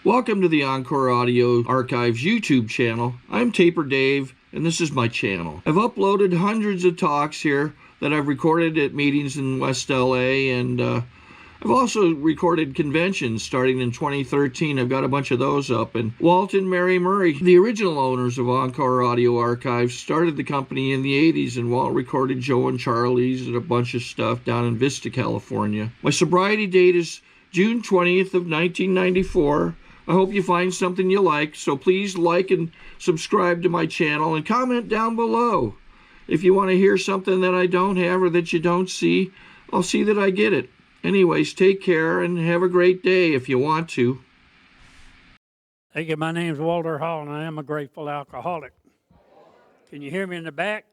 Welcome to the Encore Audio Archives YouTube channel. I'm Taper Dave, and this is my channel. I've uploaded hundreds of talks here that I've recorded at meetings in West LA, and I've also recorded conventions starting in 2013. I've got a bunch of those up. And Walt and Mary Murray, the original owners of Encore Audio Archives, started the company in the 80s, and Walt recorded Joe and Charlie's and a bunch of stuff down in Vista, California. My sobriety date is June 20th of 1994. I hope you find something you like, so please like and subscribe to my channel and comment down below. If you want to hear something that I don't have or that you don't see, I'll see that I get it. Anyways, take care and have a great day if you want to. Thank you. My name's Walter Hall, and I am a grateful alcoholic. Can you hear me in the back?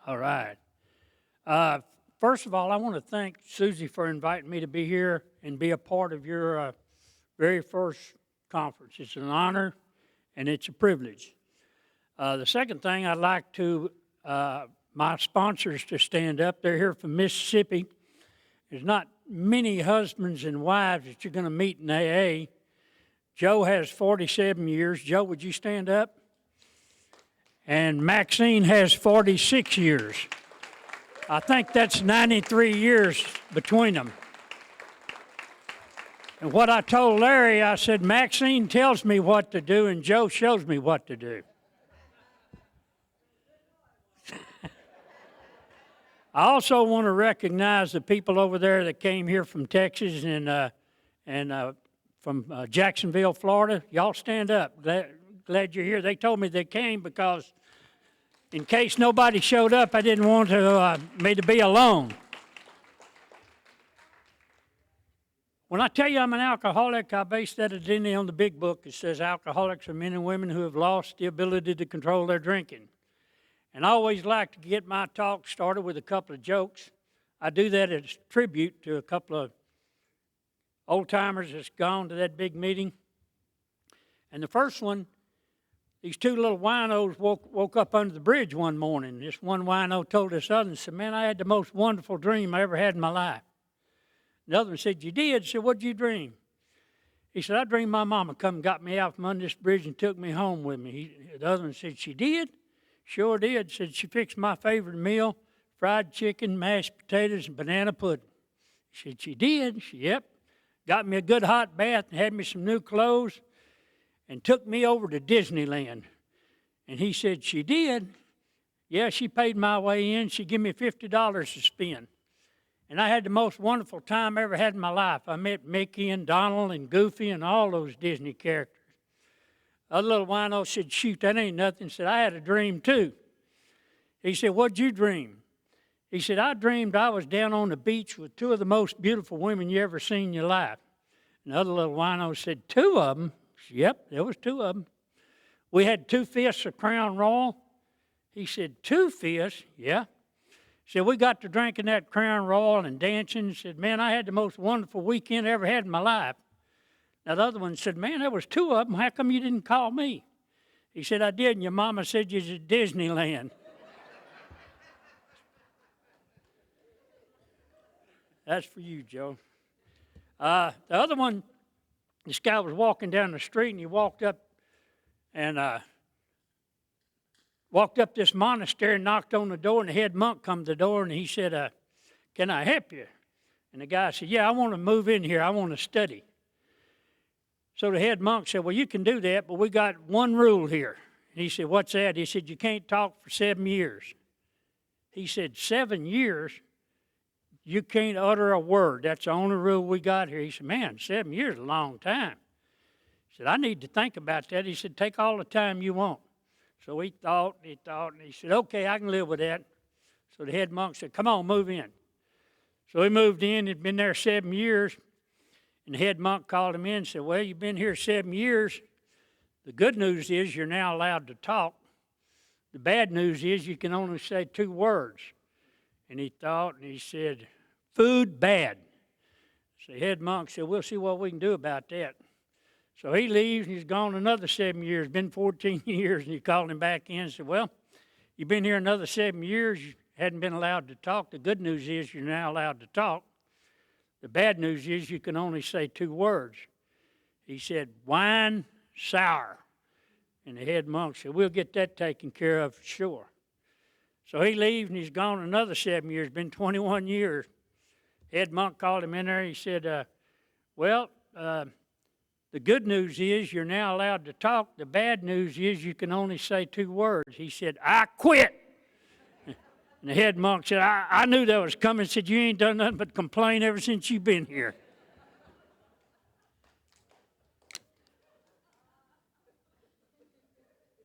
All right. First of all, I want to thank Susie for inviting me to be here and be a part of your very first conference. It's an honor, and it's a privilege. The second thing, I'd like to my sponsors to stand up. They're here from Mississippi. There's not many husbands and wives that you're going to meet in AA. Joe has 47 years. Joe, would you stand up? And Maxine has 46 years. I think that's 93 years between them. And what I told Larry, I said, Maxine tells me what to do and Joe shows me what to do. I also want to recognize the people over there that came here from Texas and from Jacksonville, Florida. Y'all stand up. Glad you're here. They told me they came because in case nobody showed up, I didn't want me to be alone. When I tell you I'm an alcoholic, I base that identity on the big book. It says alcoholics are men and women who have lost the ability to control their drinking. And I always like to get my talk started with a couple of jokes. I do that as tribute to a couple of old-timers that's gone to that big meeting. And the first one, these two little winos woke up under the bridge one morning. This one wino told this other and said, man, I had the most wonderful dream I ever had in my life. The other one said, you did? He said, what'd you dream? He said, I dreamed my mama come and got me out from under this bridge and took me home with me. The other one said, she did? Sure did. Said she fixed my favorite meal, fried chicken, mashed potatoes, and banana pudding. She said, she did? Yep. Got me a good hot bath and had me some new clothes and took me over to Disneyland. And he said, she did? Yeah, she paid my way in. She gave me $50 to spend. And I had the most wonderful time I ever had in my life. I met Mickey and Donald and Goofy and all those Disney characters. Other little wino said, shoot, that ain't nothing. Said, I had a dream too. He said, what'd you dream? He said, I dreamed I was down on the beach with two of the most beautiful women you ever seen in your life. And the other little wino said, two of them? Yep, there was two of them. We had 2 fists of Crown Royal. He said, 2 fists? Yeah. He said, we got to drinking that Crown Royal and dancing. He said, man, I had the most wonderful weekend I ever had in my life. Now, the other one said, man, there was 2 of them. How come you didn't call me? He said, I did, and your mama said you was at Disneyland. That's for you, Joe. The other one, this guy was walking down the street, and he walked up this monastery and knocked on the door, and the head monk come to the door, and he said, can I help you? And the guy said, yeah, I want to move in here. I want to study. So the head monk said, well, you can do that, but we got one rule here. And he said, what's that? He said, you can't talk for 7 years. He said, 7 years? You can't utter a word. That's the only rule we got here. He said, man, 7 years is a long time. He said, I need to think about that. He said, take all the time you want. So he thought, and he said, okay, I can live with that. So the head monk said, come on, move in. So he moved in. He'd been there 7 years. And the head monk called him in and said, well, you've been here 7 years. The good news is you're now allowed to talk. The bad news is you can only say 2 words. And he thought, and he said, food bad. So the head monk said, we'll see what we can do about that. So he leaves, and he's gone another 7 years, been 14 years, and he called him back in and said, well, you've been here another 7 years, you hadn't been allowed to talk. The good news is you're now allowed to talk. The bad news is you can only say 2 words. He said, wine sour. And the head monk said, we'll get that taken care of for sure. So he leaves and he's gone another 7 years, been 21 years. Head monk called him in there. He said, well, the good news is you're now allowed to talk. The bad news is you can only say 2 words. He said, I quit. And the head monk said, I knew that was coming. He said, you ain't done nothing but complain ever since you've been here.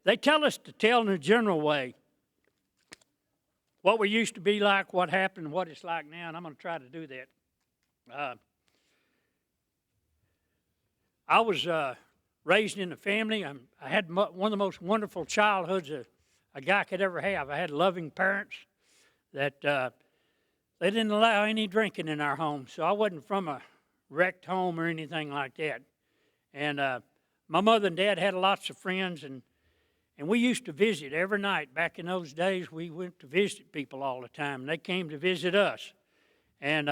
They tell us to tell in a general way what we used to be like, what happened, and what it's like now, and I'm going to try to do that. I was raised in a family. I had one of the most wonderful childhoods a guy could ever have. I had loving parents that they didn't allow any drinking in our home, so I wasn't from a wrecked home or anything like that. And my mother and dad had lots of friends, and we used to visit every night. Back in those days, we went to visit people all the time, and they came to visit us. And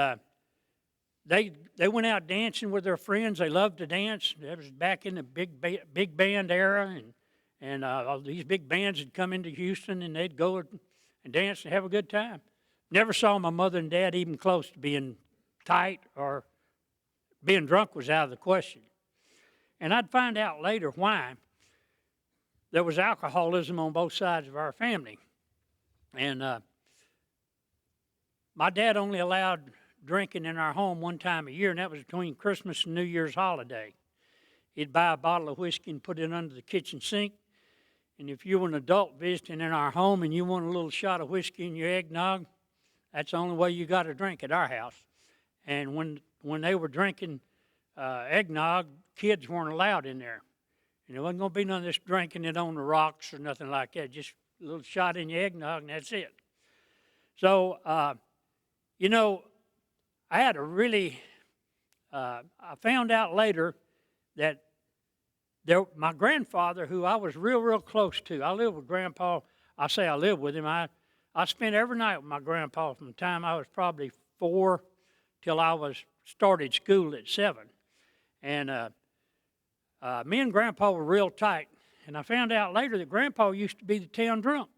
they went out dancing with their friends. They loved to dance. That was back in the big band era, and all these big bands would come into Houston, and they'd go and dance and have a good time. Never saw my mother and dad even close to being tight, or being drunk was out of the question. And I'd find out later why. There was alcoholism on both sides of our family. And my dad only allowed drinking in our home one time a year, and that was between Christmas and New Year's holiday. He'd buy a bottle of whiskey and put it under the kitchen sink. And if you were an adult visiting in our home and you want a little shot of whiskey in your eggnog, that's the only way you got a drink at our house. And when they were drinking eggnog, kids weren't allowed in there. And there wasn't going to be none of this drinking it on the rocks or nothing like that. Just a little shot in your eggnog, and that's it. So, you know, I had a really, I found out later that my grandfather, who I was real close to, I lived with Grandpa. I say I lived with him. I spent every night with my grandpa from the time I was probably 4 till I started school at 7. And me and Grandpa were real tight, and I found out later that Grandpa used to be the town drunk.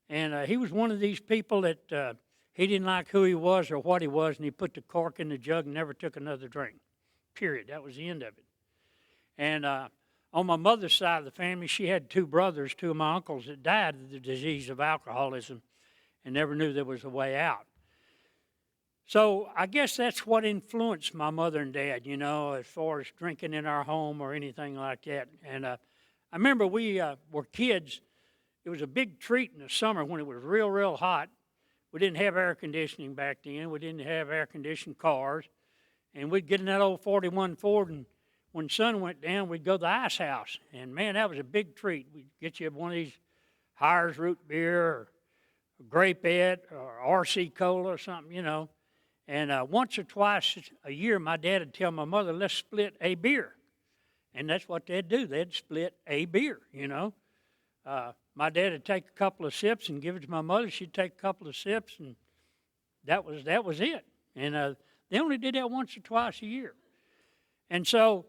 And he was one of these people that he didn't like who he was or what he was, and he put the cork in the jug and never took another drink, period. That was the end of it. And on my mother's side of the family, she had 2 brothers, 2 of my uncles, that died of the disease of alcoholism and never knew there was a way out. So I guess that's what influenced my mother and dad, you know, as far as drinking in our home or anything like that. And I remember we were kids. It was a big treat in the summer when it was real hot. We didn't have air conditioning back then. We didn't have air-conditioned cars. And we'd get in that old 41 Ford, and when the sun went down, we'd go to the ice house. And, man, that was a big treat. We'd get you one of these Hires root beer or Grapeette or RC Cola or something, you know. And once or twice a year, my dad would tell my mother, let's split a beer. And that's what they'd do. They'd split a beer, you know. My dad would take a couple of sips and give it to my mother. She'd take a couple of sips, and that was it. And they only did that once or twice a year. And so,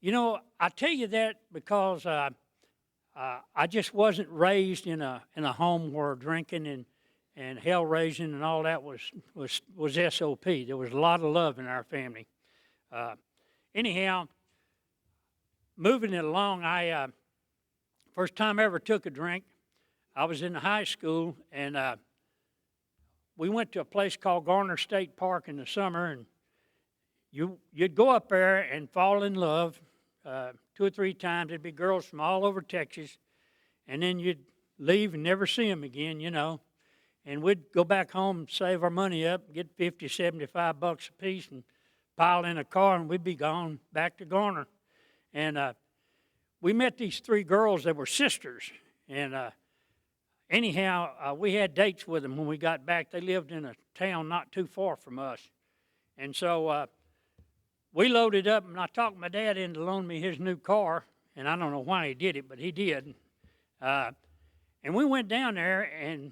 you know, I tell you that because I just wasn't raised in a home where drinking and hell raising and all that was SOP. There was a lot of love in our family. Anyhow, moving it along, first time I ever took a drink, I was in high school, and we went to a place called Garner State Park in the summer, and you'd go up there and fall in love 2 or 3 times. There'd be girls from all over Texas, and then you'd leave and never see them again, you know. And we'd go back home and save our money up, get 50, 75 bucks a piece, and pile in a car, and we'd be gone back to Garner. And we met these 3 girls that were sisters. And anyhow, we had dates with them when we got back. They lived in a town not too far from us. And so we loaded up, and I talked my dad into loaning me his new car. And I don't know why he did it, but he did. And we went down there, and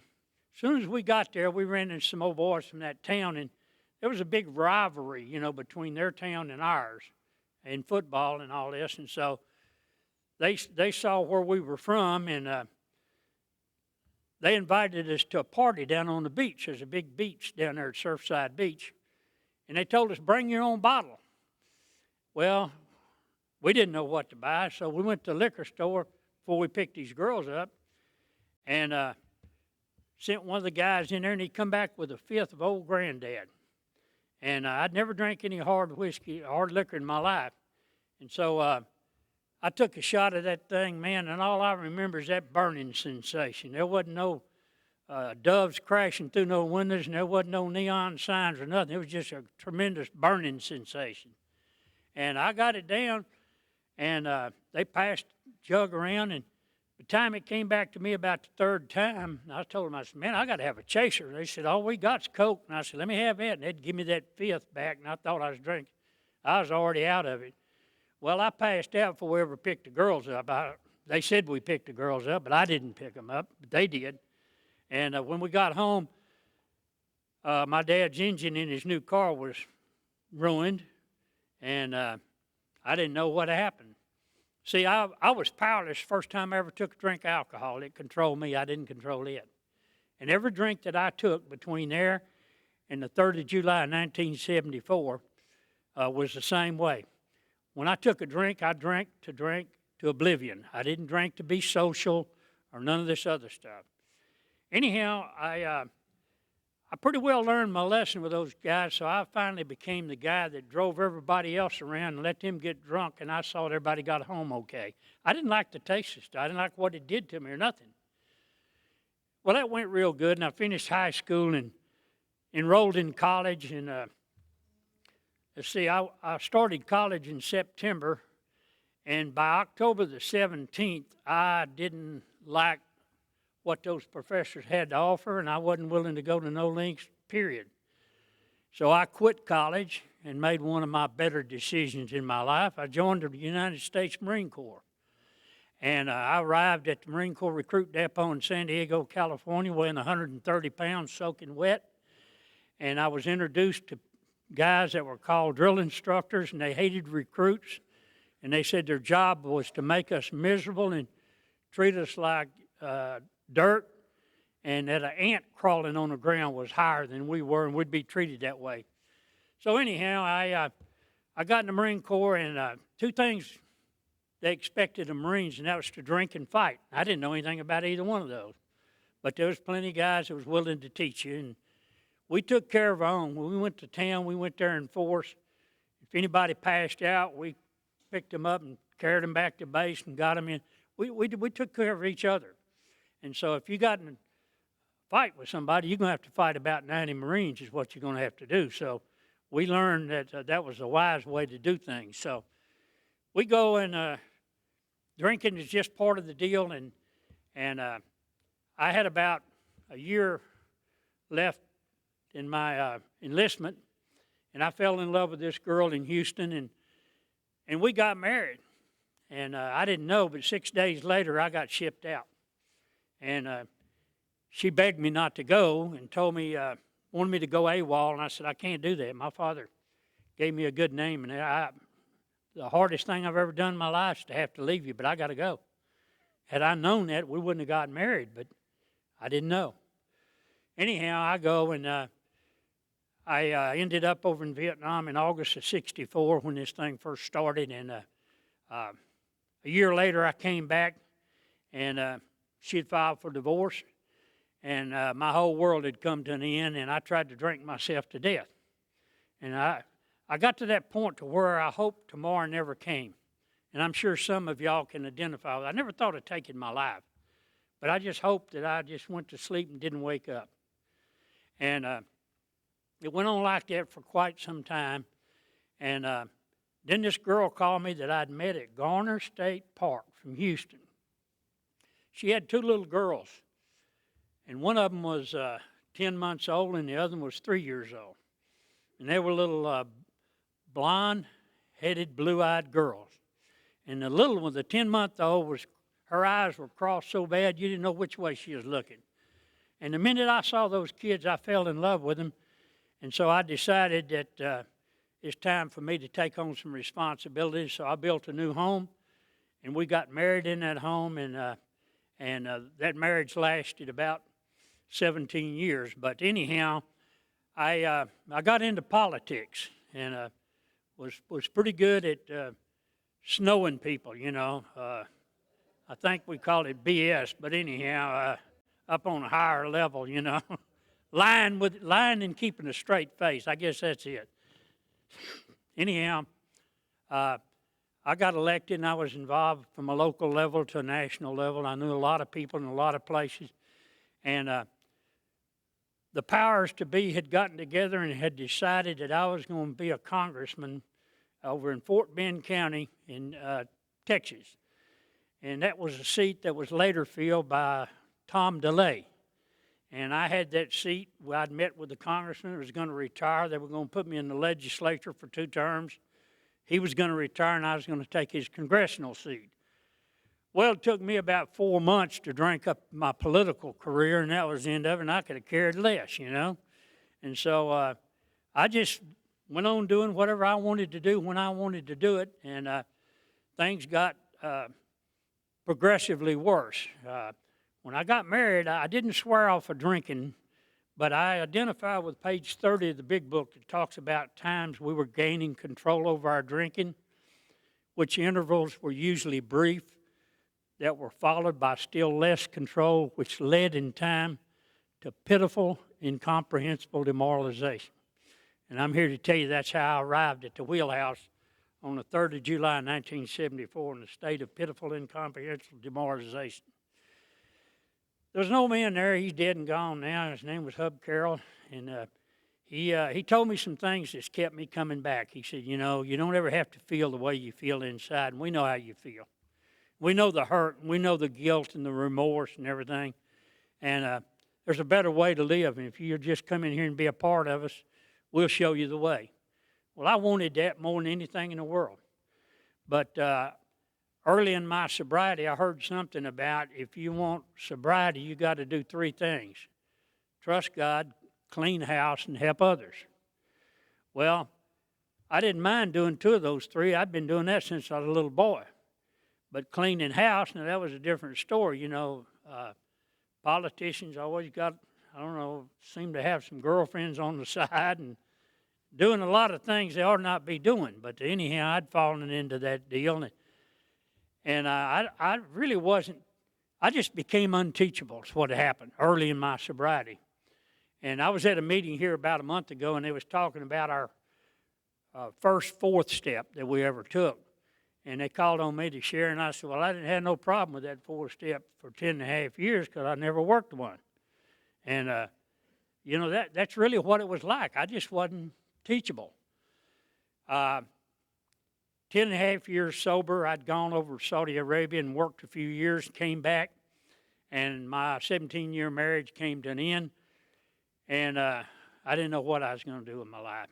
as soon as we got there, we ran into some old boys from that town, and there was a big rivalry, you know, between their town and ours. in football and all this, and so they saw where we were from, and they invited us to a party down on the beach. There's a big beach down there at Surfside Beach, and they told us, bring your own bottle. Well, we didn't know what to buy, so we went to the liquor store before we picked these girls up, and sent one of the guys in there, and he come back with a fifth of Old Granddad. And I'd never drank any hard whiskey, hard liquor in my life. And so I took a shot of that thing, man, and all I remember is that burning sensation. There wasn't no doves crashing through no windows, and there wasn't no neon signs or nothing. It was just a tremendous burning sensation. And I got it down, and they passed the jug around, and by the time it came back to me about the third time, I told them, I said, man, I got to have a chaser. They said, all we got's Coke. And I said, let me have that. And they'd give me that fifth back, and I thought I was drinking. I was already out of it. Well, I passed out before we ever picked the girls up. They said we picked the girls up, but I didn't pick them up, but they did. And when we got home, my dad's engine in his new car was ruined, and I didn't know what happened. See, I was powerless first time I ever took a drink of alcohol. It controlled me. I didn't control it. And every drink that I took between there and the 3rd of July 1974 was the same way. When I took a drink, I drank to oblivion. I didn't drink to be social or none of this other stuff. Anyhow, I pretty well learned my lesson with those guys, so I finally became the guy that drove everybody else around and let them get drunk, and I saw that everybody got home okay. I didn't like the taste of stuff. I didn't like what it did to me or nothing. Well, that went real good, and I finished high school and enrolled in college. And let's see, I started college in September, and by October the 17th, I didn't like what those professors had to offer, and I wasn't willing to go to no lengths, period. So I quit college and made one of my better decisions in my life. I joined the United States Marine Corps. And I arrived at the Marine Corps Recruit Depot in San Diego, California, weighing 130 pounds, soaking wet. And I was introduced to guys that were called drill instructors, and they hated recruits. And they said their job was to make us miserable and treat us like dirt, and that an ant crawling on the ground was higher than we were, and we'd be treated that way. So anyhow, I got in the Marine Corps, and two things they expected of Marines, and that was to drink and fight. I didn't know anything about either one of those, but there was plenty of guys that was willing to teach you, and we took care of our own. When we went to town, we went there in force. If anybody passed out, we picked them up and carried them back to base and got them in. We took care of each other. And so if you got in a fight with somebody, you're going to have to fight about 90 Marines is what you're going to have to do. So we learned that that was a wise way to do things. So we go and drinking is just part of the deal. And I had about a year left in my enlistment, and I fell in love with this girl in Houston, and we got married. And I didn't know, but 6 days later, I got shipped out. And she begged me not to go and told me, wanted me to go AWOL, and I said, I can't do that. My father gave me a good name, and the hardest thing I've ever done in my life is to have to leave you, but I got to go. Had I known that, we wouldn't have gotten married, but I didn't know. Anyhow, I go, and I ended up over in Vietnam in August of '64 when this thing first started, and a year later I came back, and she had filed for divorce, and my whole world had come to an end, and I tried to drink myself to death. And I got to that point to where I hoped tomorrow never came. And I'm sure some of y'all can identify with it. I never thought of taking my life, but I just hoped that I just went to sleep and didn't wake up. And it went on like that for quite some time. And then this girl called me that I'd met at Garner State Park from Houston. She had two little girls, and one of them was 10 months old, and the other one was 3 years old. And they were little blonde-headed, blue-eyed girls. And the little one, the 10-month-old, her eyes were crossed so bad you didn't know which way she was looking. And the minute I saw those kids, I fell in love with them. And so I decided that it's time for me to take on some responsibilities. So I built a new home, and we got married in that home, and that marriage lasted about 17 years. But anyhow, I got into politics, and was pretty good at snowing people, you know. I think we called it BS, but anyhow, up on a higher level, you know. lying and keeping a straight face. I guess that's it. Anyhow, I got elected, and I was involved from a local level to a national level. I knew a lot of people in a lot of places, and the powers to be had gotten together and had decided that I was going to be a congressman over in Fort Bend County in Texas. And that was a seat that was later filled by Tom DeLay. And I had that seat. I'd met with the congressman who was going to retire. They were going to put me in the legislature for 2 terms. He was going to retire, and I was going to take his congressional seat. Well, it took me about 4 months to drink up my political career, and that was the end of it, and I could have cared less, you know. And so I just went on doing whatever I wanted to do when I wanted to do it, and things got progressively worse. When I got married, I didn't swear off of drinking, but I identify with page 30 of the big book that talks about times we were gaining control over our drinking, which intervals were usually brief, that were followed by still less control, which led in time to pitiful, incomprehensible demoralization. And I'm here to tell you that's how I arrived at the wheelhouse on the 3rd of July, 1974, in a state of pitiful, incomprehensible demoralization. There was an old man there. He's dead and gone now. His name was Hub Carroll, and he told me some things that's kept me coming back. He said, you know, you don't ever have to feel the way you feel inside, and we know how you feel. We know the hurt, and we know the guilt and the remorse and everything, and there's a better way to live, and if you just come in here and be a part of us, we'll show you the way. Well, I wanted that more than anything in the world. But early in my sobriety, I heard something about if you want sobriety, you got to do 3 things. Trust God, clean house, and help others. Well, I didn't mind doing 2 of those 3. I'd been doing that since I was a little boy. But cleaning house, now that was a different story. You know, politicians always got, I don't know, seem to have some girlfriends on the side and doing a lot of things they ought not be doing. But anyhow, I'd fallen into that deal. And I really wasn't, I just became unteachable is what happened early in my sobriety. And I was at a meeting here about a month ago, and they was talking about our first 4th step that we ever took. And they called on me to share, and I said, well, I didn't have no problem with that 4th step for 10.5 years because I never worked one. And, you know, that's really what it was like. I just wasn't teachable. 10.5 years sober, I'd gone over to Saudi Arabia and worked a few years, came back, and my 17-year marriage came to an end, and I didn't know what I was going to do with my life.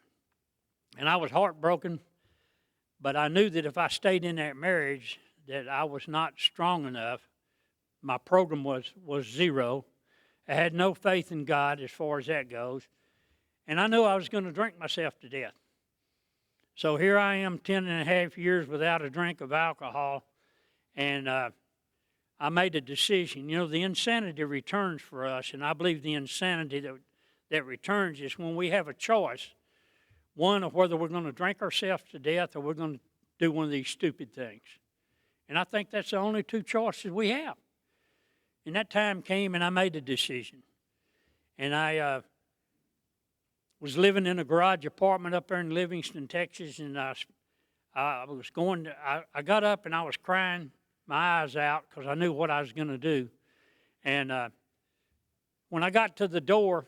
And I was heartbroken, but I knew that if I stayed in that marriage, that I was not strong enough. My program was 0. I had no faith in God as far as that goes, and I knew I was going to drink myself to death. So here I am 10.5 years without a drink of alcohol, and I made a decision. You know, the insanity returns for us, and I believe the insanity that returns is when we have a choice, one of whether we're going to drink ourselves to death or we're going to do one of these stupid things. And I think that's the only 2 choices we have. And that time came, and I made a decision. And I was living in a garage apartment up there in Livingston, Texas, and I was going to, I got up and I was crying my eyes out because I knew what I was going to do. And when I got to the door,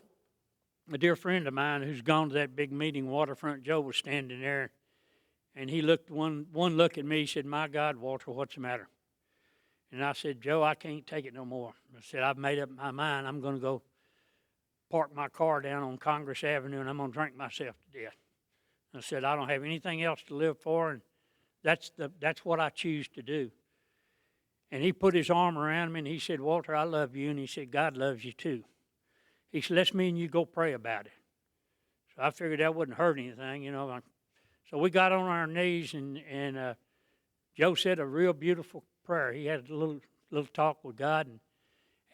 a dear friend of mine who's gone to that big meeting, Waterfront Joe, was standing there, and he looked one look at me. He said, my God, Walter, what's the matter? And I said, Joe, I can't take it no more. I said, I've made up my mind. I'm going to go park my car down on Congress Avenue, and I'm going to drink myself to death. I said, I don't have anything else to live for, and that's what I choose to do. And he put his arm around me, and he said, Walter, I love you. And he said, God loves you too. He said, let's me and you go pray about it. So I figured that wouldn't hurt anything. You know, I So we got on our knees, and Joe said a real beautiful prayer. He had a little talk with God,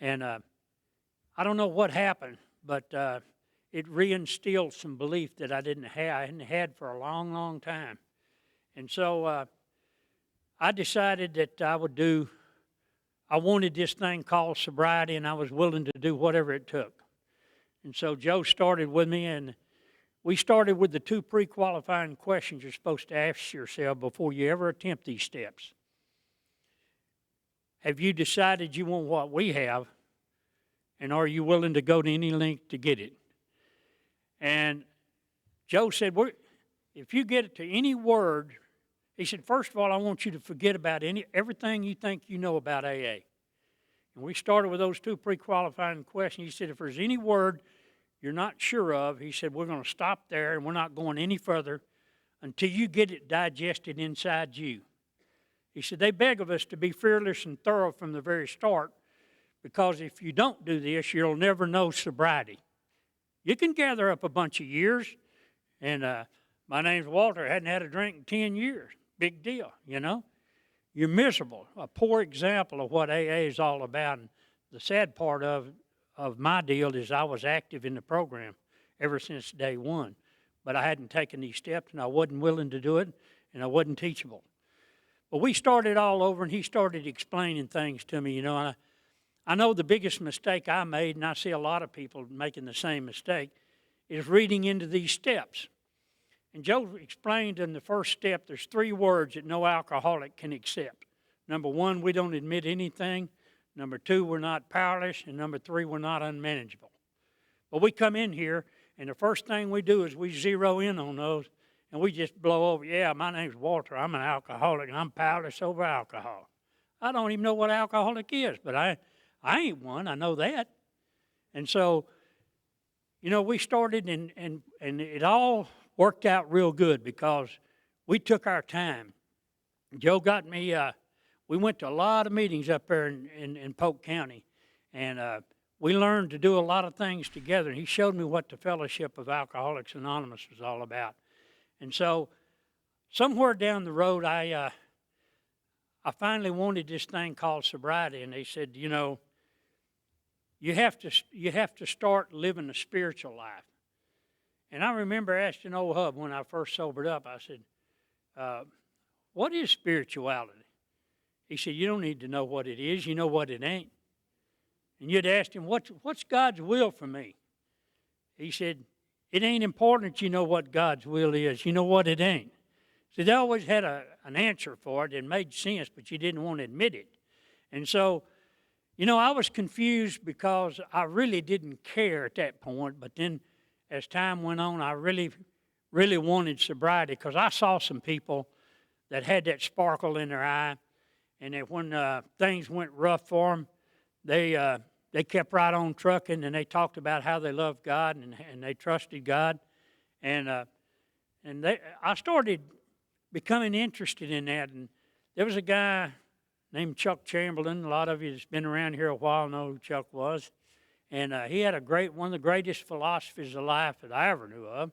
and I don't know what happened, but it reinstilled some belief that I hadn't had for a long, long time. And so I decided that I wanted this thing called sobriety, and I was willing to do whatever it took. And so Joe started with me, and we started with the 2 pre-qualifying questions you're supposed to ask yourself before you ever attempt these steps. Have you decided you want what we have, and are you willing to go to any length to get it? And Joe said, if you get it to any word, he said, first of all, I want you to forget about everything you think you know about AA. And we started with those 2 pre-qualifying questions. He said, if there's any word you're not sure of, he said, we're going to stop there and we're not going any further until you get it digested inside you. He said, they beg of us to be fearless and thorough from the very start, because if you don't do this, you'll never know sobriety. You can gather up a bunch of years, and my name's Walter, I hadn't had a drink in 10 years. Big deal, you know. You're miserable. A poor example of what AA is all about. And the sad part of my deal is I was active in the program ever since day one, but I hadn't taken these steps, and I wasn't willing to do it, and I wasn't teachable. But we started all over, and he started explaining things to me, you know. And I know the biggest mistake I made, and I see a lot of people making the same mistake, is reading into these steps. And Joe explained in the first step, there's 3 words that no alcoholic can accept. Number 1, we don't admit anything. Number 2, we're not powerless. And number 3, we're not unmanageable. But we come in here, and the first thing we do is we zero in on those, and we just blow over, yeah, my name's Walter, I'm an alcoholic, and I'm powerless over alcohol. I don't even know what alcoholic is, but I ain't one, I know that. And so, you know, we started, and it all worked out real good because we took our time. Joe got me, we went to a lot of meetings up there in Polk County, and we learned to do a lot of things together. And he showed me what the Fellowship of Alcoholics Anonymous was all about. And so somewhere down the road, I finally wanted this thing called sobriety, and they said, you know, you have to start living a spiritual life. And I remember asking old Hub when I first sobered up, I said, what is spirituality? He said, you don't need to know what it is, you know what it ain't. And you'd asked him, what's God's will for me? He said, it ain't important you know what God's will is, you know what it ain't. So they always had an answer for it. It made sense, but you didn't want to admit it. And so, you know, I was confused because I really didn't care at that point, but then as time went on, I really, really wanted sobriety because I saw some people that had that sparkle in their eye, and that when things went rough for them, they kept right on trucking, and they talked about how they loved God and they trusted God, and I started becoming interested in that. And there was a guy named Chuck Chamberlain. A lot of you that's been around here a while know who Chuck was. And he had one of the greatest philosophies of life that I ever knew of.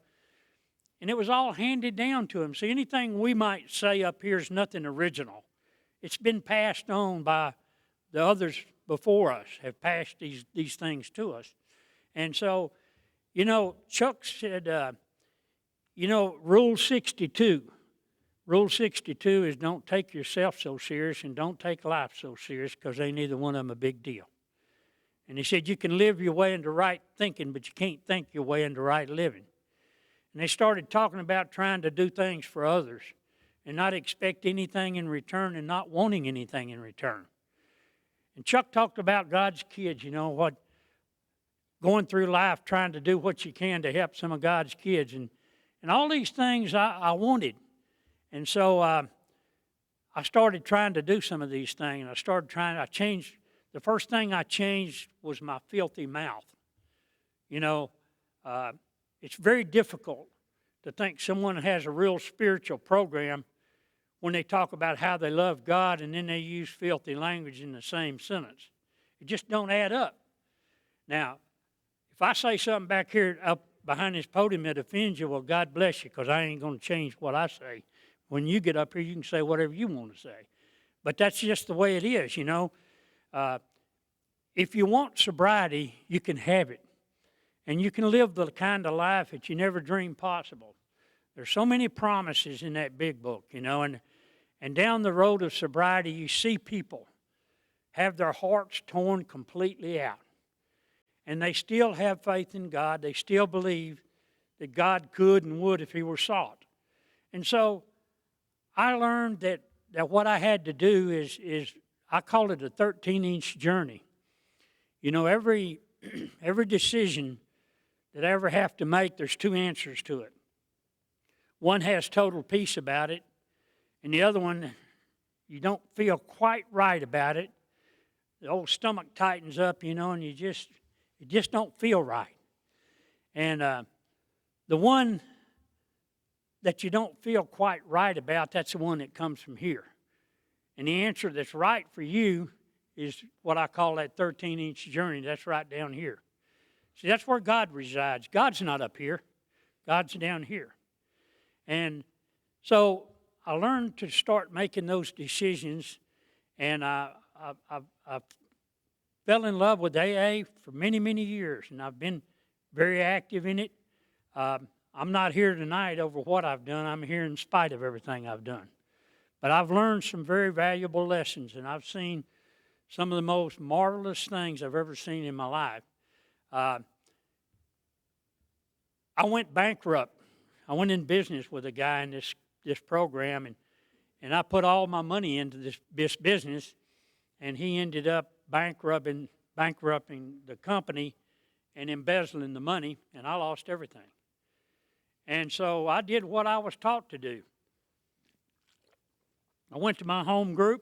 And it was all handed down to him. See, anything we might say up here is nothing original. It's been passed on by the others before us, have passed these things to us. And so, you know, Chuck said, you know, Rule 62. Rule 62 is don't take yourself so serious and don't take life so serious because ain't neither one of them a big deal. And he said, you can live your way into right thinking, but you can't think your way into right living. And they started talking about trying to do things for others and not expect anything in return and not wanting anything in return. And Chuck talked about God's kids, you know, what going through life trying to do what you can to help some of God's kids. And all these things I wanted. And so I started trying to do some of these things. And I changed. The first thing I changed was my filthy mouth. You know, it's very difficult to think someone has a real spiritual program when they talk about how they love God and then they use filthy language in the same sentence. It just don't add up. Now, if I say something back here behind this podium that offends you, well, God bless you, because I ain't going to change what I say. When you get up here, you can say whatever you want to say. But that's just the way it is, you know. If you want sobriety, you can have it. And you can live the kind of life that you never dreamed possible. There's so many promises in that big book, you know, and down the road of sobriety, you see people have their hearts torn completely out. And they still have faith in God. They still believe that God could and would if He were sought. And so I learned that what I had to do is I call it a 13-inch journey. You know, every decision that I ever have to make, there's two answers to it. One has total peace about it, and the other one, you don't feel quite right about it. The old stomach tightens up, you know, and you just don't feel right. And the one that you don't feel quite right about, that's the one that comes from here. And the answer that's right for you is what I call that 13-inch journey. That's right down here. See, that's where God resides. God's not up here. God's down here. And so I learned to start making those decisions, and I fell in love with AA for many, many years, and I've been very active in it. I'm not here tonight over what I've done. I'm here in spite of everything I've done. But I've learned some very valuable lessons, and I've seen some of the most marvelous things I've ever seen in my life. I went bankrupt. I went in business with a guy in this program, and I put all my money into this business, and he ended up bankrupting the company and embezzling the money, and I lost everything. And so I did what I was taught to do. I went to my home group,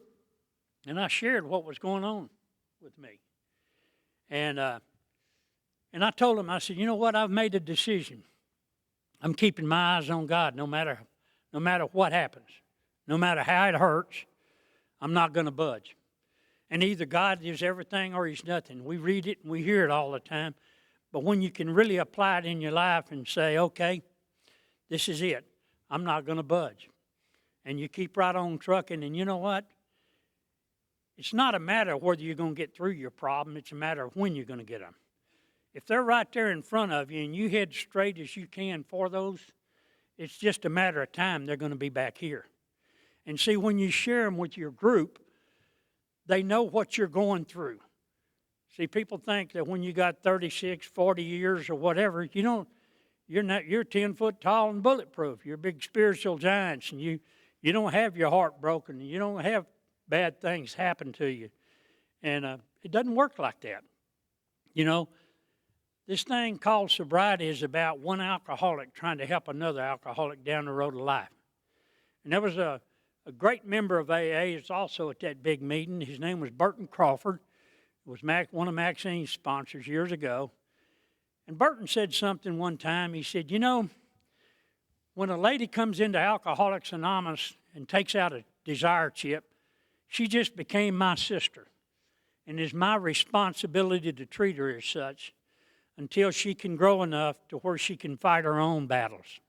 and I shared what was going on with me. And I told them, I said, you know what, I've made a decision. I'm keeping my eyes on God no matter what happens. No matter how it hurts, I'm not going to budge. And either God is everything or He's nothing. We read it and we hear it all the time. But when you can really apply it in your life and say, okay, this is it. I'm not going to budge. And you keep right on trucking, and you know what? It's not a matter of whether you're going to get through your problem. It's a matter of when you're going to get them. If they're right there in front of you and you head straight as you can for those, it's just a matter of time they're going to be back here. And see, when you share them with your group, they know what you're going through. See, people think that when you got 36, 40 years or whatever, you're 10 foot tall and bulletproof. You're big spiritual giants, and you don't have your heart broken. You don't have bad things happen to you. And it doesn't work like that. You know, this thing called sobriety is about one alcoholic trying to help another alcoholic down the road of life. And there was a great member of AA is also at that big meeting. His name was Burton Crawford. It was one of Maxine's sponsors years ago. And Burton said something one time. He said, you know, when a lady comes into Alcoholics Anonymous and takes out a desire chip, she just became my sister. And it's my responsibility to treat her as such until she can grow enough to where she can fight her own battles.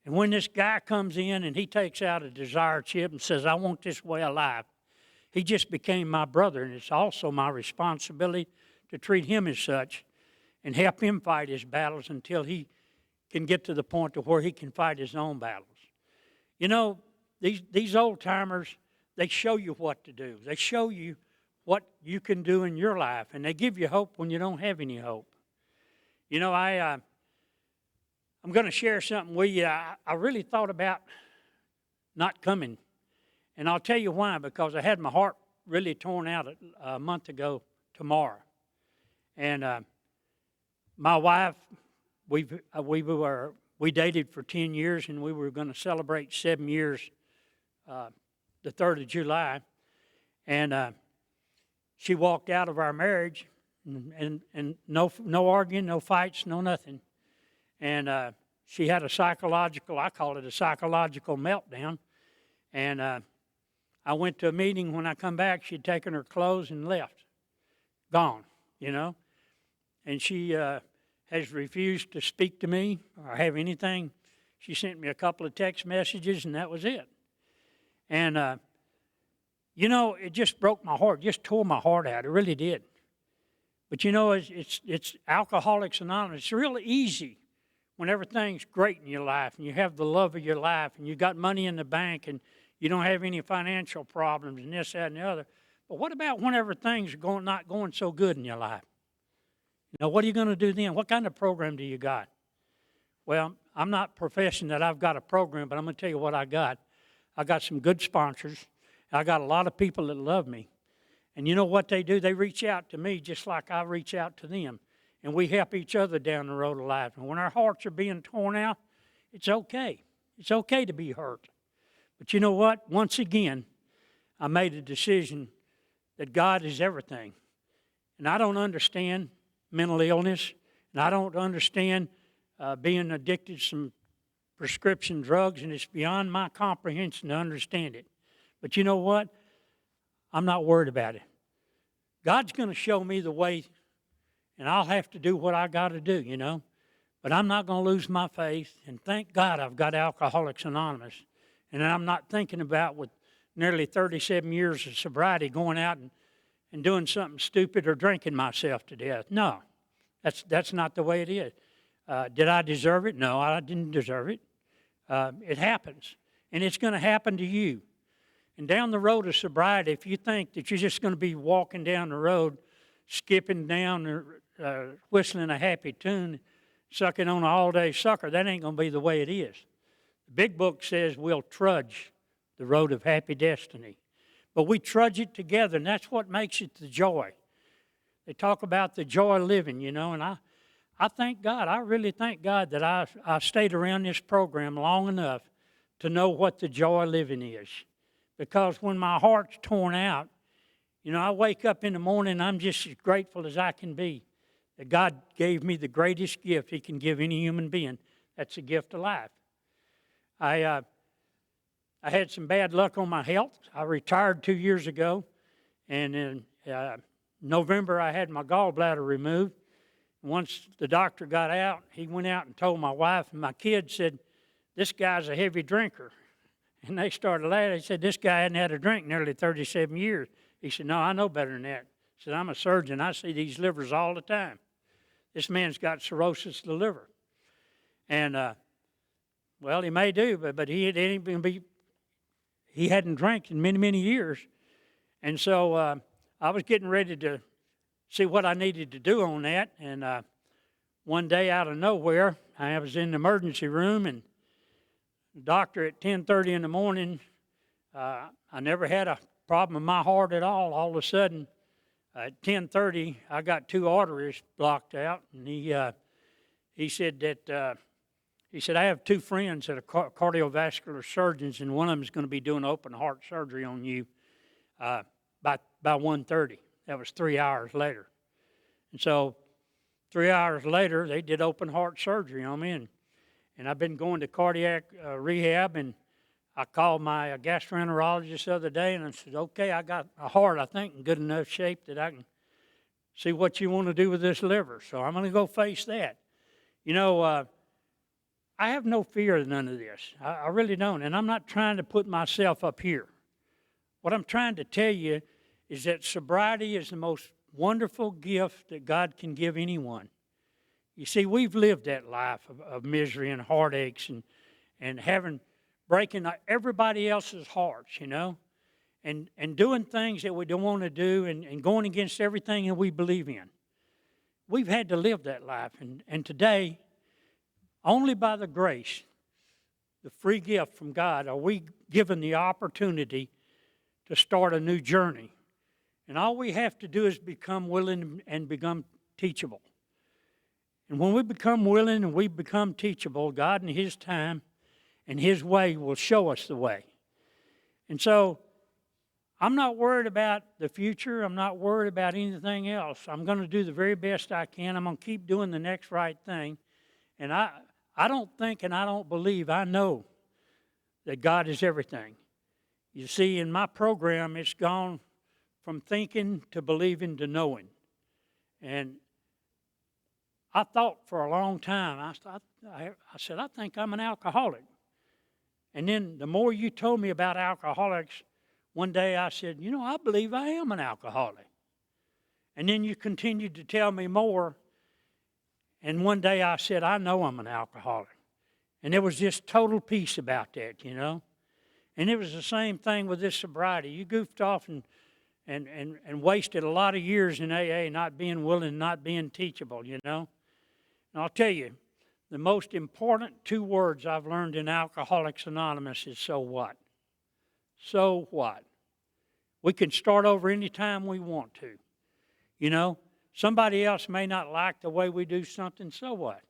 And when this guy comes in and he takes out a desire chip and says, I want this way of life, he just became my brother, and it's also my responsibility to treat him as such and help him fight his battles until he can get to the point to where he can fight his own battles. You know, these old-timers, they show you what to do. They show you what you can do in your life, and they give you hope when you don't have any hope. You know, I'm going to share something with you. I really thought about not coming, and I'll tell you why, because I had my heart really torn out a month ago tomorrow. And my wife, we dated for 10 years, and we were going to celebrate 7 years the 3rd of July. And she walked out of our marriage, and no arguing, no fights, no nothing. And she had I call it a psychological meltdown. And I went to a meeting. When I come back, she'd taken her clothes and left. Gone, you know. And she, has refused to speak to me or have anything. She sent me a couple of text messages, and that was it. And, you know, it just broke my heart, just tore my heart out. It really did. But, you know, it's Alcoholics Anonymous. It's really easy when everything's great in your life and you have the love of your life and you got money in the bank and you don't have any financial problems and this, that, and the other. But what about whenever things are not going so good in your life? You know, what are you going to do then? What kind of program do you got? Well, I'm not professing that I've got a program, but I'm going to tell you what I got. I got some good sponsors. I got a lot of people that love me. And you know what they do? They reach out to me just like I reach out to them. And we help each other down the road of life. And when our hearts are being torn out, it's okay. It's okay to be hurt. But you know what? Once again, I made a decision that God is everything. And I don't understand mental illness, and I don't understand being addicted to some prescription drugs, and it's beyond my comprehension to understand it. But you know what? I'm not worried about it. God's going to show me the way, and I'll have to do what I got to do, you know. But I'm not going to lose my faith, and thank God I've got Alcoholics Anonymous. And I'm not thinking about, with nearly 37 years of sobriety, going out and doing something stupid or drinking myself to death. No, that's not the way it is. Did I deserve it? No, I didn't deserve it. It happens, and it's going to happen to you. And down the road of sobriety, if you think that you're just going to be walking down the road, skipping down, whistling a happy tune, sucking on an all-day sucker, that ain't going to be the way it is. The big book says we'll trudge the road of happy destiny. But we trudge it together, and that's what makes it the joy. They talk about the joy of living, you know, and I thank God. I really thank God that I stayed around this program long enough to know what the joy of living is. Because when my heart's torn out, you know, I wake up in the morning and I'm just as grateful as I can be that God gave me the greatest gift He can give any human being. That's the gift of life. I had some bad luck on my health. I retired 2 years ago, and in November I had my gallbladder removed. Once the doctor got out, he went out and told my wife and my kids, said, "This guy's a heavy drinker." And they started laughing. They said, "This guy hadn't had a drink nearly 37 years. He said, "No, I know better than that." He said, "I'm a surgeon. I see these livers all the time. This man's got cirrhosis of the liver." And, well, he may do, but he hadn't drank in many, many years. And so I was getting ready to see what I needed to do on that. And one day out of nowhere, I was in the emergency room, and the doctor at 10:30 in the morning, I never had a problem with my heart at all. All of a sudden, at 10:30, I got 2 arteries blocked out, and he said that I have 2 friends that are cardiovascular surgeons, and one of them is going to be doing open heart surgery on you by 1:30. That was 3 hours later. And so 3 hours later, they did open heart surgery on me, and I've been going to cardiac rehab, and I called my gastroenterologist the other day, and I said, "Okay, I got a heart, I think, in good enough shape that I can see what you want to do with this liver. So I'm going to go face that." You know, I have no fear of none of this. I really don't, and I'm not trying to put myself up here. What I'm trying to tell you is that sobriety is the most wonderful gift that God can give anyone. You see, we've lived that life of misery and heartaches and breaking everybody else's hearts, you know, and doing things that we don't want to do and going against everything that we believe in. We've had to live that life, and today, only by the grace, the free gift from God, are we given the opportunity to start a new journey. And all we have to do is become willing and become teachable. And when we become willing and we become teachable, God in His time and His way will show us the way. And so I'm not worried about the future. I'm not worried about anything else. I'm going to do the very best I can. I'm going to keep doing the next right thing. And I don't think and I don't believe, I know that God is everything. You see, in my program, it's gone from thinking to believing to knowing. And I thought for a long time, I said, I think I'm an alcoholic. And then the more you told me about alcoholics, one day I said, you know, I believe I am an alcoholic. And then you continued to tell me more. And one day I said, I know I'm an alcoholic. And there was just total peace about that, you know. And it was the same thing with this sobriety. You goofed off and wasted a lot of years in AA not being willing, not being teachable, you know. And I'll tell you, the most important two words I've learned in Alcoholics Anonymous is so what? So what? We can start over anytime we want to. You know, somebody else may not like the way we do something, so what?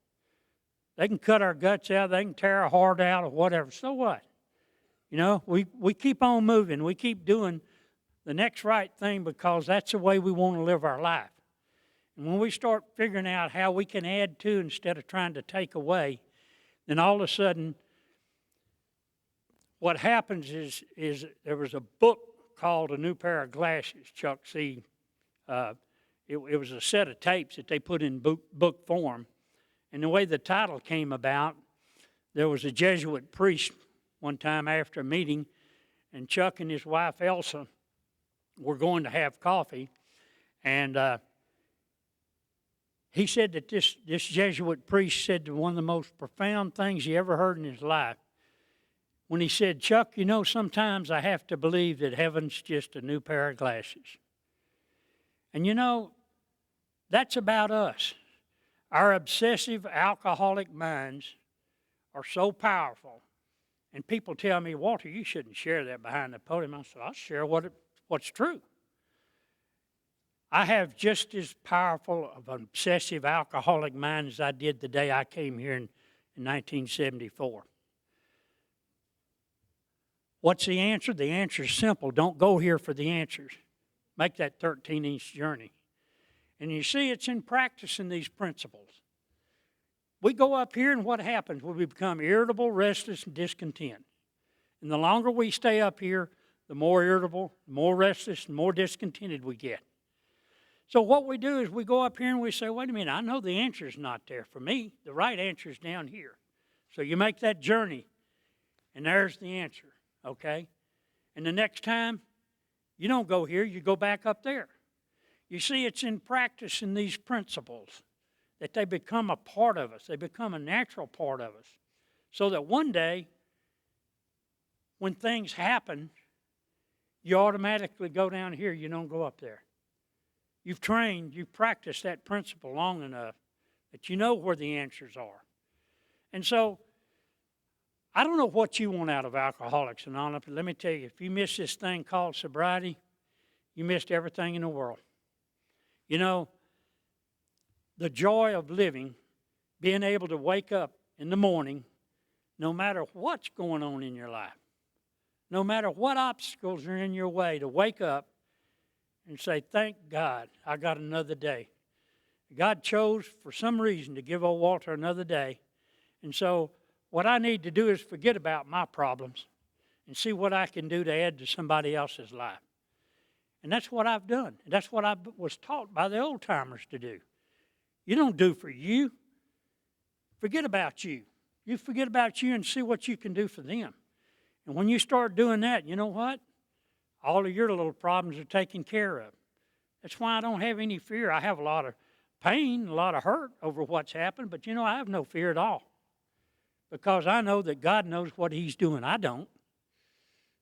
They can cut our guts out, they can tear our heart out or whatever, so what? You know, we keep on moving. We keep doing the next right thing because that's the way we want to live our life. And when we start figuring out how we can add to instead of trying to take away, then all of a sudden, what happens is there was a book called A New Pair of Glasses, Chuck C. It was a set of tapes that they put in book form. And the way the title came about, there was a Jesuit priest one time after a meeting, and Chuck and his wife Elsa were going to have coffee, and he said that this Jesuit priest said one of the most profound things he ever heard in his life when he said, Chuck, you know, sometimes I have to believe that heaven's just a new pair of glasses. And you know, that's about us. Our obsessive alcoholic minds are so powerful. And people tell me, Walter, you shouldn't share that behind the podium. I said, I'll share what's true. I have just as powerful of an obsessive alcoholic mind as I did the day I came here in 1974. What's the answer? The answer is simple. Don't go here for the answers. Make that 13-inch journey. And you see, it's in practicing these principles. We go up here, and what happens? We become irritable, restless, and discontent. And the longer we stay up here, the more irritable, the more restless, and more discontented we get. So what we do is we go up here and we say, wait a minute, I know the answer's not there for me. The right answer's down here. So you make that journey, and there's the answer, okay? And the next time, you don't go here, you go back up there. You see, it's in practicing these principles that they become a part of us. They become a natural part of us. So that one day, when things happen, you automatically go down here, you don't go up there. You've trained, you've practiced that principle long enough that you know where the answers are. And so, I don't know what you want out of Alcoholics Anonymous, but let me tell you, if you miss this thing called sobriety, you missed everything in the world. You know, the joy of living, being able to wake up in the morning, no matter what's going on in your life, no matter what obstacles are in your way, to wake up and say, thank God, I got another day. God chose, for some reason, to give old Walter another day. And so what I need to do is forget about my problems and see what I can do to add to somebody else's life. And that's what I've done. That's what I was taught by the old-timers to do. You don't do for you. Forget about you. You forget about you and see what you can do for them. And when you start doing that, you know what? All of your little problems are taken care of. That's why I don't have any fear. I have a lot of pain, a lot of hurt over what's happened, but you know, I have no fear at all. Because I know that God knows what He's doing. I don't.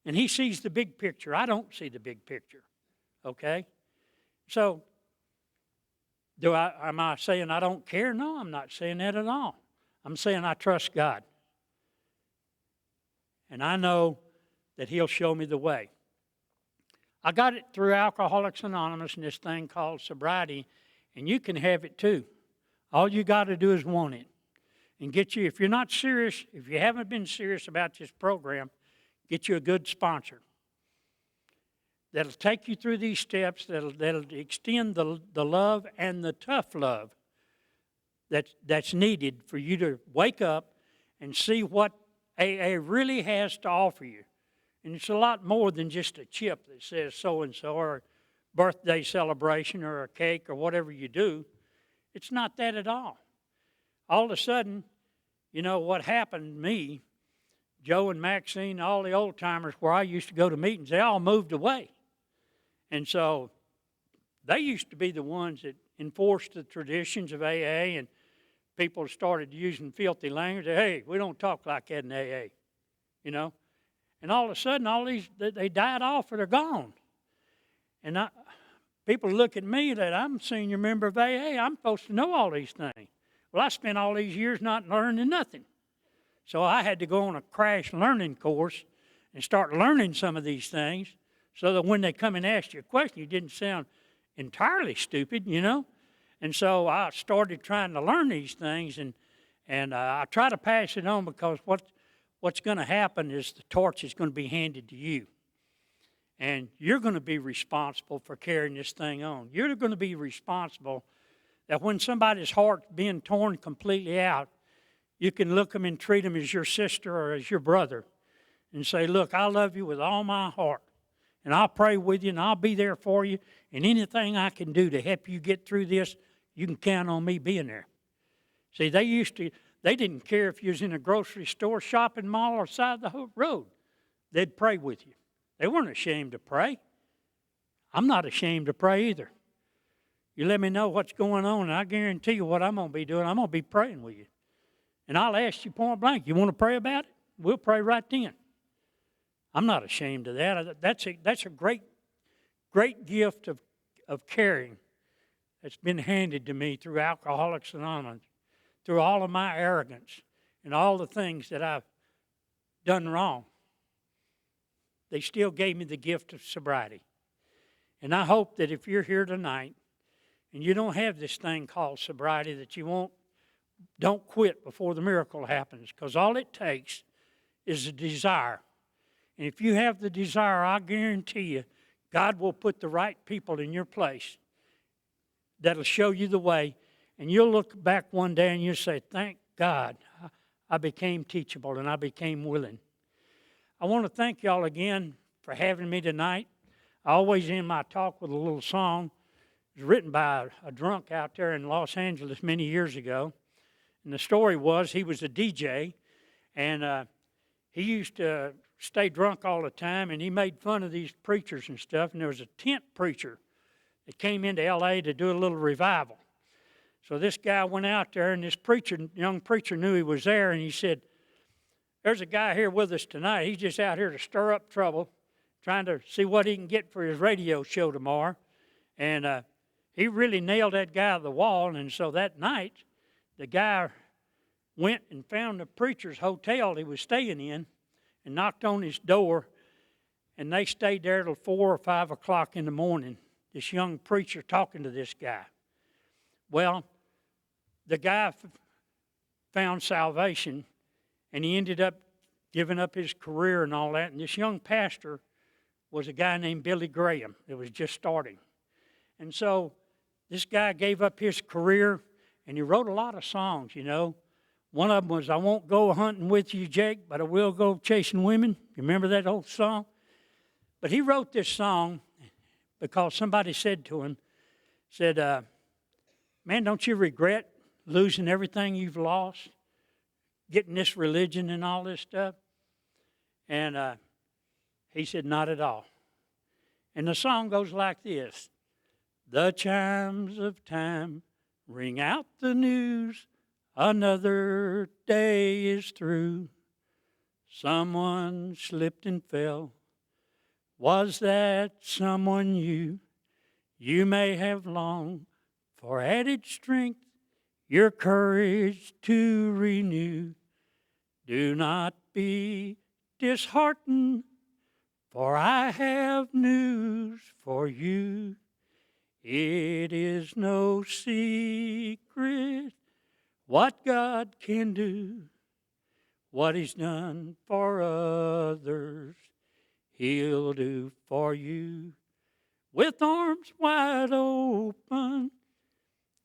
And He sees the big picture. I don't see the big picture. Okay? So, am I saying I don't care? No, I'm not saying that at all. I'm saying I trust God. And I know that He'll show me the way. I got it through Alcoholics Anonymous and this thing called sobriety, and you can have it too. All you got to do is want it. And get you, if you're not serious, if you haven't been serious about this program, get you a good sponsor that'll take you through these steps, that'll extend the love and the tough love that's needed for you to wake up and see what AA really has to offer you. And it's a lot more than just a chip that says so-and-so, or a birthday celebration, or a cake, or whatever you do. It's not that at all. all of a sudden, you know, what happened to me, Joe and Maxine, all the old timers where I used to go to meetings, they all moved away. And so they used to be the ones that enforced the traditions of AA, and people started using filthy language. Hey, we don't talk like that in AA, you know. And all of a sudden, all these, they died off or they're gone. And people look at me that I'm a senior member of AA. I'm supposed to know all these things. Well, I spent all these years not learning nothing. So I had to go on a crash learning course and start learning some of these things so that when they come and ask you a question, you didn't sound entirely stupid, you know. And so I started trying to learn these things, and I try to pass it on, because what's going to happen is the torch is going to be handed to you. And you're going to be responsible for carrying this thing on. You're going to be responsible that when somebody's heart's being torn completely out, you can look them and treat them as your sister or as your brother and say, look, I love you with all my heart, and I'll pray with you, and I'll be there for you, and anything I can do to help you get through this, you can count on me being there. See, they didn't care if you was in a grocery store, shopping mall, or side of the road. They'd pray with you. They weren't ashamed to pray. I'm not ashamed to pray either. You let me know what's going on, and I guarantee you what I'm going to be doing. I'm going to be praying with you. And I'll ask you point blank, you want to pray about it? We'll pray right then. I'm not ashamed of that. That's a great gift of caring that's been handed to me through Alcoholics Anonymous, through all of my arrogance and all the things that I've done wrong. They still gave me the gift of sobriety. And I hope that if you're here tonight and you don't have this thing called sobriety, that you don't quit before the miracle happens, because all it takes is a desire. And if you have the desire, I guarantee you, God will put the right people in your place that'll show you the way. And you'll look back one day and you'll say, thank God I became teachable and I became willing. I want to thank y'all again for having me tonight. I always end my talk with a little song. It was written by a drunk out there in Los Angeles many years ago. And the story was, he was a DJ, and he used to stay drunk all the time, and he made fun of these preachers and stuff. And there was a tent preacher that came into L.A. to do a little revival. So this guy went out there, and this young preacher knew he was there, and he said, there's a guy here with us tonight. He's just out here to stir up trouble, trying to see what he can get for his radio show tomorrow. And he really nailed that guy to the wall. And so that night, the guy went and found the preacher's hotel he was staying in and knocked on his door. And they stayed there till 4 or 5 o'clock in the morning, this young preacher talking to this guy. Well, the guy found salvation, and he ended up giving up his career and all that. And this young pastor was a guy named Billy Graham that was just starting. And so this guy gave up his career, and he wrote a lot of songs, you know. One of them was, I won't go hunting with you, Jake, but I will go chasing women. You remember that old song? But he wrote this song because somebody said to him, man, don't you regret losing everything you've lost, getting this religion and all this stuff? And he said, not at all. And the song goes like this. The chimes of time ring out the news, another day is through. Someone slipped and fell. Was that someone you? You may have longed for added strength, your courage to renew. Do not be disheartened, for I have news for you. It is no secret what God can do. What He's done for others, He'll do for you. With arms wide open,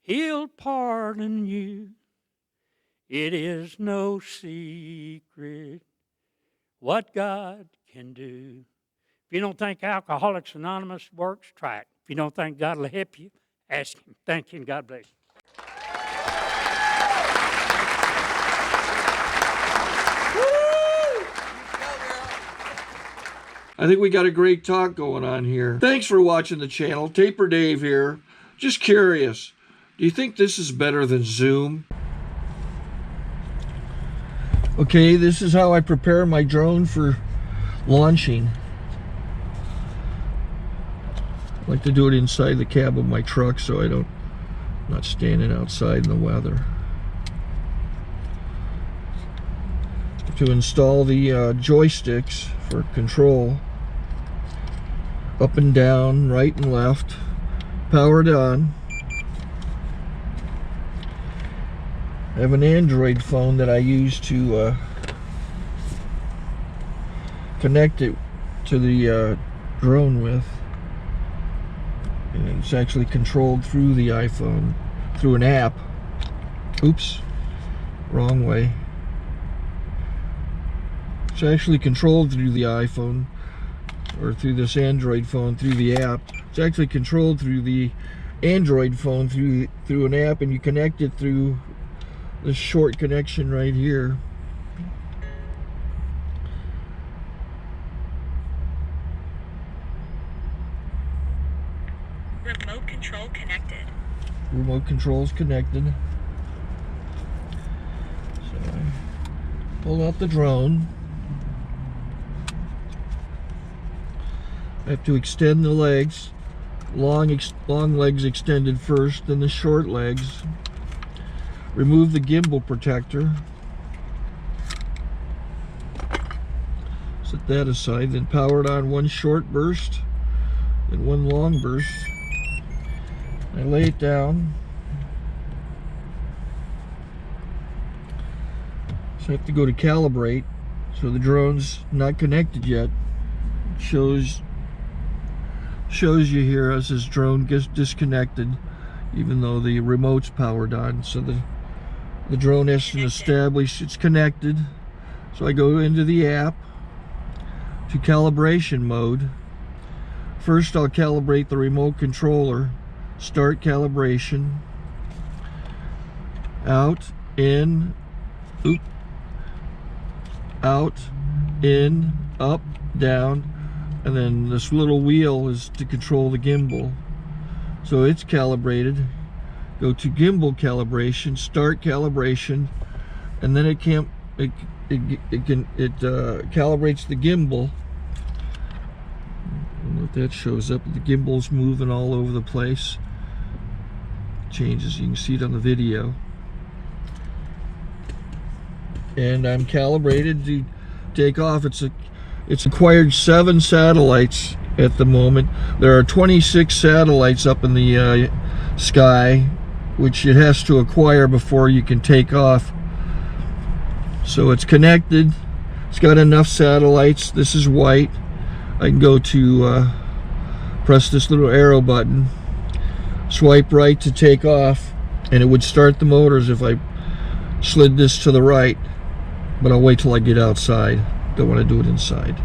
He'll pardon you. It is no secret what God can do. If you don't think Alcoholics Anonymous works, try it. If you don't think God will help you, ask Him. Thank you, and God bless you. I think we got a great talk going on here. Thanks for watching the channel. Taper Dave here. Just curious, do you think this is better than Zoom? Okay, this is how I prepare my drone for launching. I like to do it inside the cab of my truck so I'm not standing outside in the weather. To install the joysticks for control, up and down, right and left, powered on. I have an Android phone that I use to connect it to the drone with. And it's actually controlled through the iPhone, through an app. Oops, wrong way. It's actually controlled through the iPhone, or through this Android phone, through the app. It's actually controlled through the Android phone, through an app, and you connect it through this short connection right here. Remote control connected. Remote control's connected. So I pull out the drone. I have to extend the legs. Long legs extended first, then the short legs. Remove the gimbal protector. Set that aside, then power it on one short burst, then one long burst. I lay it down. So I have to go to calibrate. So the drone's not connected yet. It shows you here as this drone gets disconnected, even though the remote's powered on. So the drone has to establish it's connected. So I go into the app to calibration mode. First I'll calibrate the remote controller. Start calibration. Out, in, out, in, up, down, and then this little wheel is to control the gimbal. So it's calibrated. Go to gimbal calibration, start calibration, and then it calibrates the gimbal. I don't know if that shows up. The gimbal's moving all over the place. Changes, you can see it on the video. And I'm calibrated to take off. It's acquired 7 satellites at the moment. There are 26 satellites up in the sky, which it has to acquire before you can take off. So it's connected. It's got enough satellites. This is white. I can go to press this little arrow button, swipe right to take off, and it would start the motors if I slid this to the right. But I'll wait till I get outside. Don't want to do it inside.